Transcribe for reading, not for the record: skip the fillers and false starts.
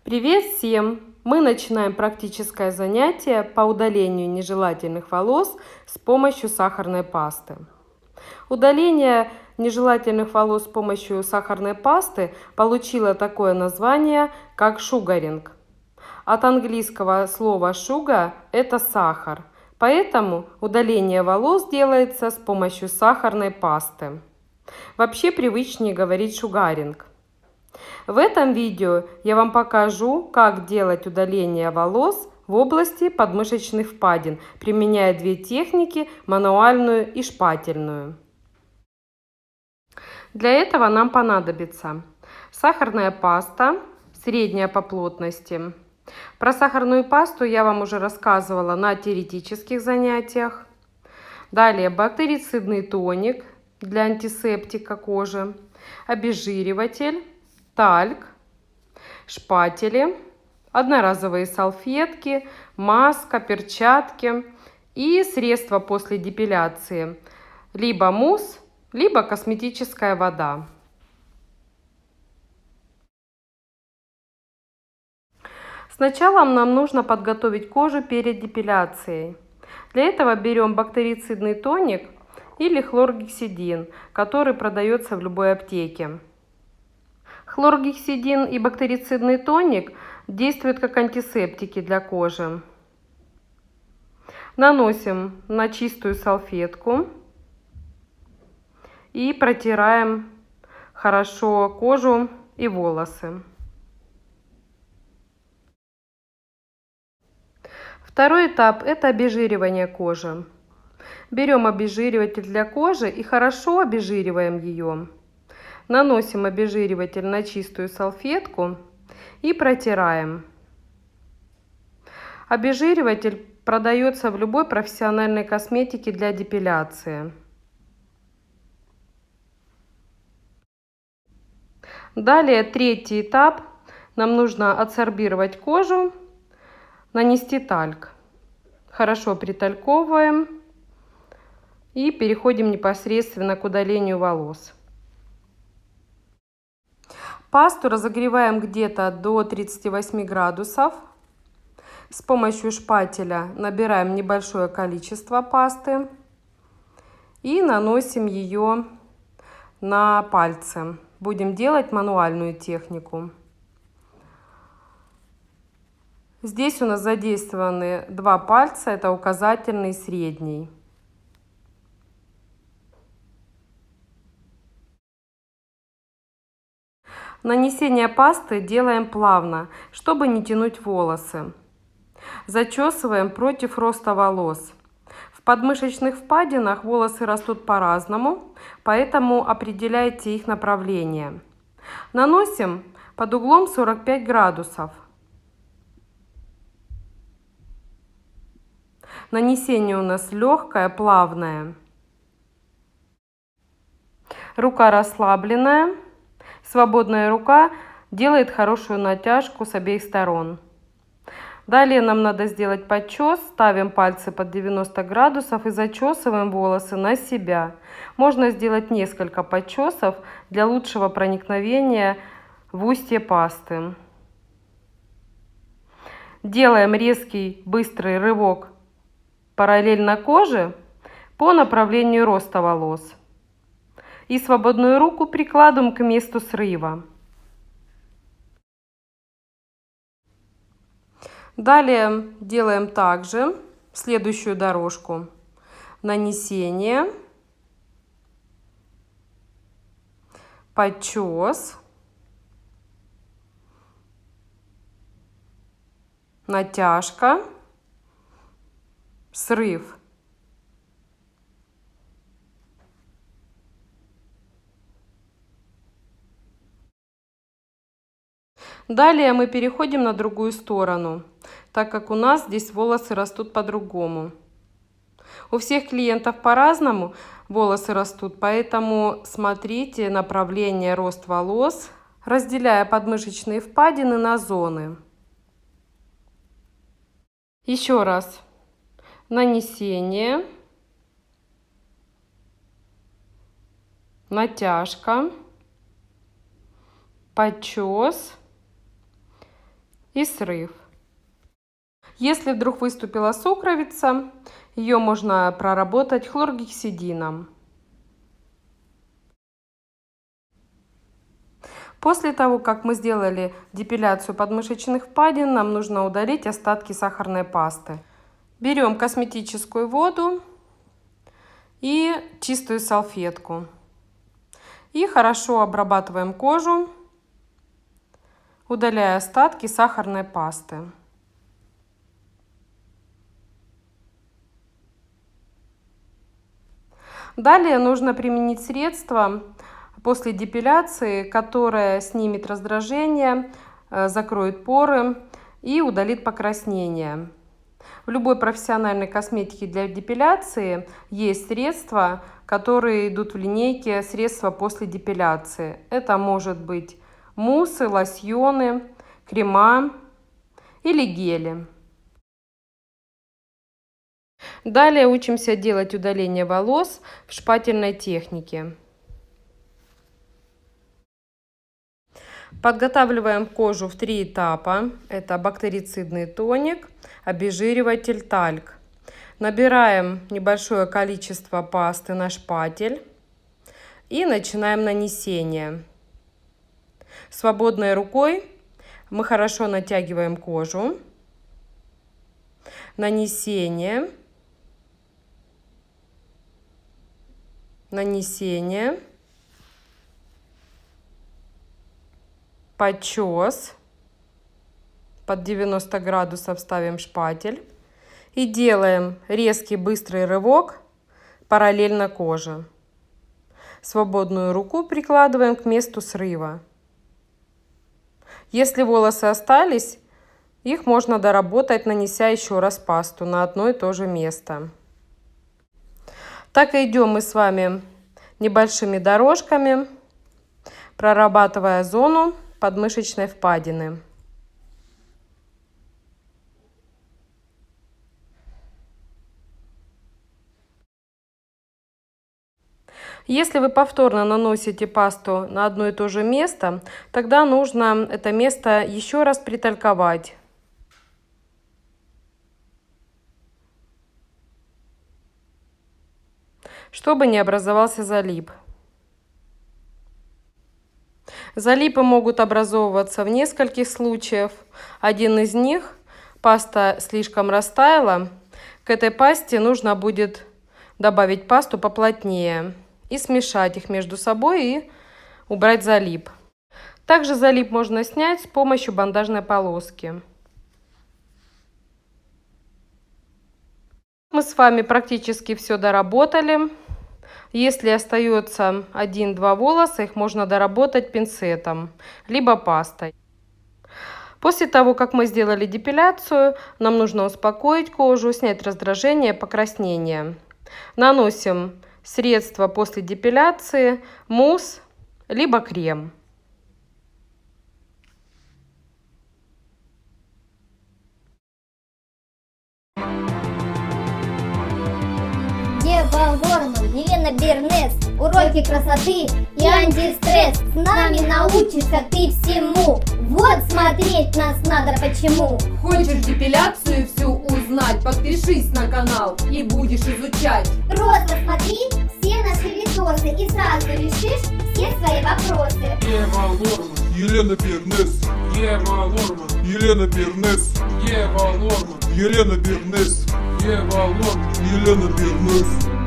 Привет всем! Мы начинаем практическое занятие по удалению нежелательных волос с помощью сахарной пасты. Удаление нежелательных волос с помощью сахарной пасты получило такое название, как шугаринг. От английского слова sugar – это сахар, поэтому удаление волос делается с помощью сахарной пасты. Вообще привычнее говорить шугаринг. В этом видео я вам покажу, как делать удаление волос в области подмышечных впадин, применяя две техники – мануальную и шпательную. Для этого нам понадобится сахарная паста, средняя по плотности. Про сахарную пасту я вам уже рассказывала на теоретических занятиях. Далее бактерицидный тоник для антисептика кожи, обезжириватель, тальк, шпатели, одноразовые салфетки, маска, перчатки и средства после депиляции, либо мусс, либо косметическая вода. Сначала нам нужно подготовить кожу перед депиляцией. Для этого берем бактерицидный тоник или хлоргексидин, который продается в любой аптеке. Хлоргексидин и бактерицидный тоник действуют как антисептики для кожи. Наносим на чистую салфетку и протираем хорошо кожу и волосы. Второй этап – это обезжиривание кожи. Берем обезжириватель для кожи и хорошо обезжириваем ее. Наносим обезжириватель на чистую салфетку и протираем. Обезжириватель продается в любой профессиональной косметике для депиляции. Далее третий этап. Нам нужно адсорбировать кожу, нанести тальк. Хорошо притальковываем и переходим непосредственно к удалению волос. Пасту разогреваем где-то до 38 градусов. С помощью шпателя набираем небольшое количество пасты и наносим ее на пальцы. Будем делать мануальную технику. Здесь у нас задействованы два пальца, это указательный и средний. Нанесение пасты делаем плавно, чтобы не тянуть волосы. Зачесываем против роста волос. В подмышечных впадинах волосы растут по-разному, поэтому определяйте их направление. Наносим под углом 45 градусов. Нанесение у нас легкое, плавное. Рука расслабленная. Свободная рука делает хорошую натяжку с обеих сторон. Далее нам надо сделать подчес. Ставим пальцы под 90 градусов и зачесываем волосы на себя. Можно сделать несколько подчесов для лучшего проникновения в устье пасты. Делаем резкий, быстрый рывок параллельно коже по направлению роста волос. И свободную руку прикладываем к месту срыва. Далее делаем также следующую дорожку. Нанесение, подчес, натяжка, срыв. Далее мы переходим на другую сторону, так как у нас здесь волосы растут по-другому. У всех клиентов по-разному волосы растут, поэтому смотрите направление рост волос, разделяя подмышечные впадины на зоны. Еще раз. Нанесение, натяжка, подчес и срыв. Если вдруг выступила сукровица, ее можно проработать хлоргексидином. После того, как мы сделали депиляцию подмышечных впадин, нам нужно удалить остатки сахарной пасты. Берем косметическую воду и чистую салфетку. И хорошо обрабатываем кожу, удаляя остатки сахарной пасты. Далее нужно применить средство после депиляции, которое снимет раздражение, закроет поры и удалит покраснение. В любой профессиональной косметике для депиляции есть средства, которые идут в линейке средства после депиляции. Это может быть муссы, лосьоны, крема или гели. Далее учимся делать удаление волос в шпательной технике. Подготавливаем кожу в 3 этапа. Это бактерицидный тоник, обезжириватель, тальк. Набираем небольшое количество пасты на шпатель и начинаем нанесение. Свободной рукой мы хорошо натягиваем кожу. Нанесение. Нанесение. Подчес. Под 90 градусов ставим шпатель. И делаем резкий быстрый рывок параллельно коже. Свободную руку прикладываем к месту срыва. Если волосы остались, их можно доработать, нанеся еще раз пасту на одно и то же место. Так и идем мы с вами небольшими дорожками, прорабатывая зону подмышечной впадины. Если вы повторно наносите пасту на одно и то же место, тогда нужно это место еще раз притальковать. Чтобы не образовался залип. Залипы могут образовываться в нескольких случаях. Один из них – паста слишком растаяла. К этой пасте нужно будет добавить пасту поплотнее и смешать их между собой и убрать залип. Также залип можно снять с помощью бандажной полоски. Мы с вами практически все доработали. Если остается 1-2 волоса, их можно доработать пинцетом, либо пастой. После того, как мы сделали депиляцию, нам нужно успокоить кожу, снять раздражение, покраснение. Наносим средство после депиляции, мусс, либо крем. Ева Горман, Елена Бернес. Уроки красоты и антистресс. С нами научишься ты всему. Вот смотреть нас надо почему. Хочешь депиляцию всю узнать? Подпишись на канал и будешь изучать. Просто смотри все наши видосы и сразу решишь все свои вопросы. Ева Горман, Елена Бернес. Ева Горман, Елена Бернес. Ева Горман, Елена Бернес. Ева Горман. Елена Бернес.